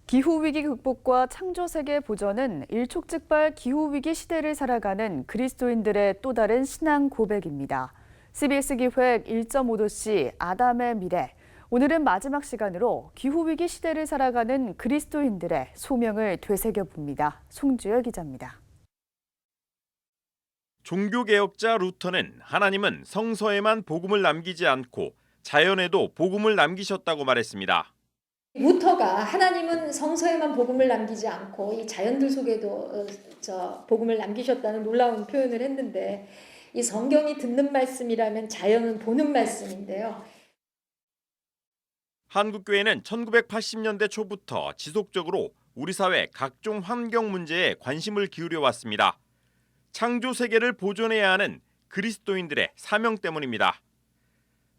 기후위기 극복과 창조세계 보전은 일촉즉발 기후위기 시대를 살아가는 그리스도인들의 또 다른 신앙 고백입니다. CBS 기획 1.5도씨 아담의 미래. 오늘은 마지막 시간으로 기후위기 시대를 살아가는 그리스도인들의 소명을 되새겨봅니다. 송주열 기자입니다. 종교개혁자 루터는 하나님은 성서에만 복음을 남기지 않고 자연에도 복음을 남기셨다고 말했습니다. 루터가 하나님은 성서에만 복음을 남기지 않고 이 자연들 속에도 복음을 남기셨다는 놀라운 표현을 했는데, 이 성경이 듣는 말씀이라면 자연은 보는 말씀인데요. 한국교회는 1980년대 초부터 지속적으로 우리 사회 각종 환경 문제에 관심을 기울여 왔습니다. 창조 세계를 보존해야 하는 그리스도인들의 사명 때문입니다.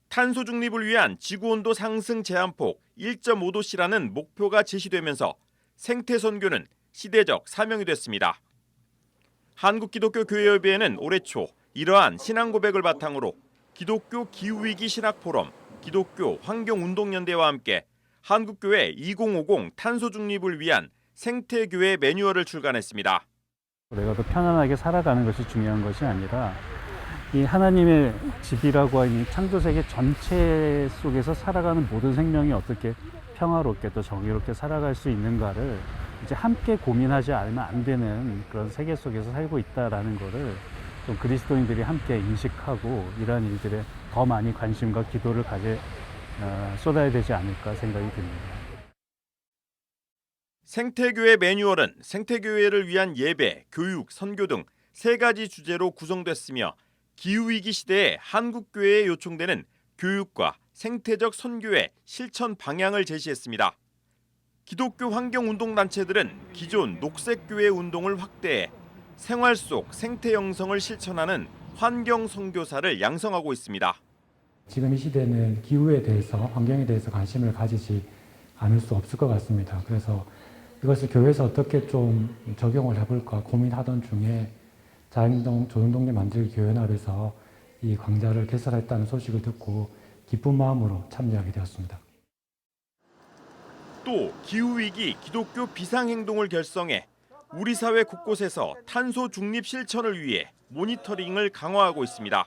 탄소 중립을 위한 지구온도 상승 제한폭 1.5도씨라는 목표가 제시되면서 생태 선교는 시대적 사명이 됐습니다. 한국기독교교회협의회는 올해 초 이러한 신앙 고백을 바탕으로 기독교 기후위기 신학 포럼, 기독교 환경운동연대와 함께 한국교회 2050 탄소 중립을 위한 생태교회 매뉴얼을 출간했습니다. 내가 더 편안하게 살아가는 것이 중요한 것이 아니라 이 하나님의 집이라고 하는 창조세계 전체 속에서 살아가는 모든 생명이 어떻게 평화롭게 또 정의롭게 살아갈 수 있는가를 이제 함께 고민하지 않으면 안 되는 그런 세계 속에서 살고 있다라는 거를 좀 그리스도인들이 함께 인식하고 이러한 일들에 더 많이 관심과 기도를 쏟아야 되지 않을까 생각이 듭니다. 생태교회 매뉴얼은 생태교회를 위한 예배, 교육, 선교 등 3가지 주제로 구성됐으며 기후위기 시대에 한국교회에 요청되는 교육과 생태적 선교의 실천 방향을 제시했습니다. 기독교 환경운동단체들은 기존 녹색교회 운동을 확대해 생활 속 생태 영성을 실천하는 환경선교사를 양성하고 있습니다. 지금 이 시대는 기후에 대해서, 환경에 대해서 관심을 가지지 않을 수 없을 것 같습니다. 그래서 이것을 교회에서 어떻게 좀 적용을 해볼까 고민하던 중에 자연동 조용동네 만들기 교연합에서 이 강좌를 개설했다는 소식을 듣고 기쁜 마음으로 참여하게 되었습니다. 또 기후위기 기독교 비상행동을 결성해 우리 사회 곳곳에서 탄소 중립 실천을 위해 모니터링을 강화하고 있습니다.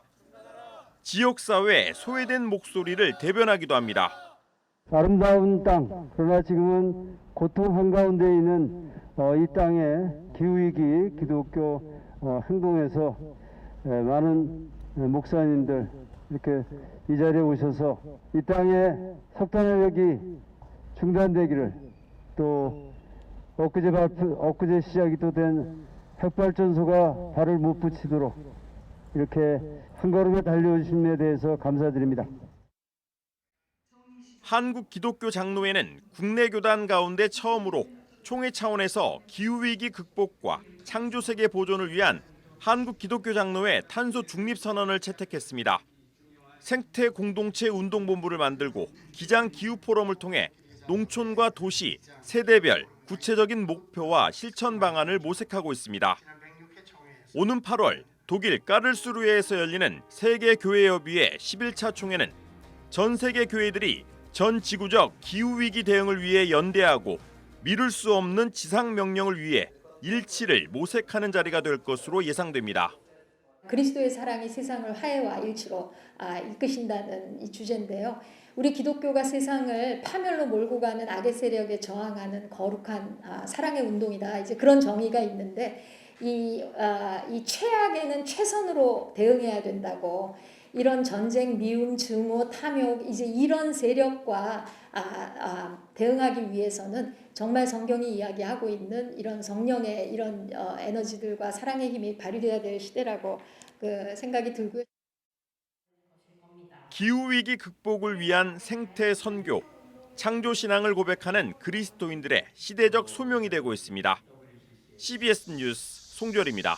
지역사회의 소외된 목소리를 대변하기도 합니다. 아름다운 땅, 그러나 지금은 고통 한가운데 있는 이 땅의 기후위기 기독교 행동에서 많은 목사님들 이렇게 이 자리에 오셔서 이 땅의 석탄화력이 중단되기를, 또 엊그제 시작이 또 된 핵발전소가 발을 못 붙이도록 이렇게 한 걸음에 달려오신 데 대해서 감사드립니다. 한국기독교장로회는 국내 교단 가운데 처음으로 총회 차원에서 기후위기 극복과 창조세계 보존을 위한 한국기독교장로회 탄소 중립선언을 채택했습니다. 생태 공동체 운동본부를 만들고 기장 기후포럼을 통해 농촌과 도시, 세대별 구체적인 목표와 실천 방안을 모색하고 있습니다. 오는 8월 독일 까를스루에에서 열리는 세계교회협의회 11차 총회는 전 세계 교회들이 전 지구적 기후위기 대응을 위해 연대하고 미룰 수 없는 지상명령을 위해 일치를 모색하는 자리가 될 것으로 예상됩니다. 그리스도의 사랑이 세상을 화해와 일치로 이끄신다는 이 주제인데요. 우리 기독교가 세상을 파멸로 몰고 가는 악의 세력에 저항하는 거룩한 사랑의 운동이다. 이제 그런 정의가 있는데 이 최악에는 최선으로 대응해야 된다고, 이런 전쟁, 미움, 증오, 탐욕, 이제 이런 세력과 대응하기 위해서는 정말 성경이 이야기하고 있는 이런 성령의 이런 에너지들과 사랑의 힘이 발휘돼야 될 시대라고 생각이 들고요. 기후위기 극복을 위한 생태 선교, 창조 신앙을 고백하는 그리스도인들의 시대적 소명이 되고 있습니다. CBS 뉴스 송주열입니다.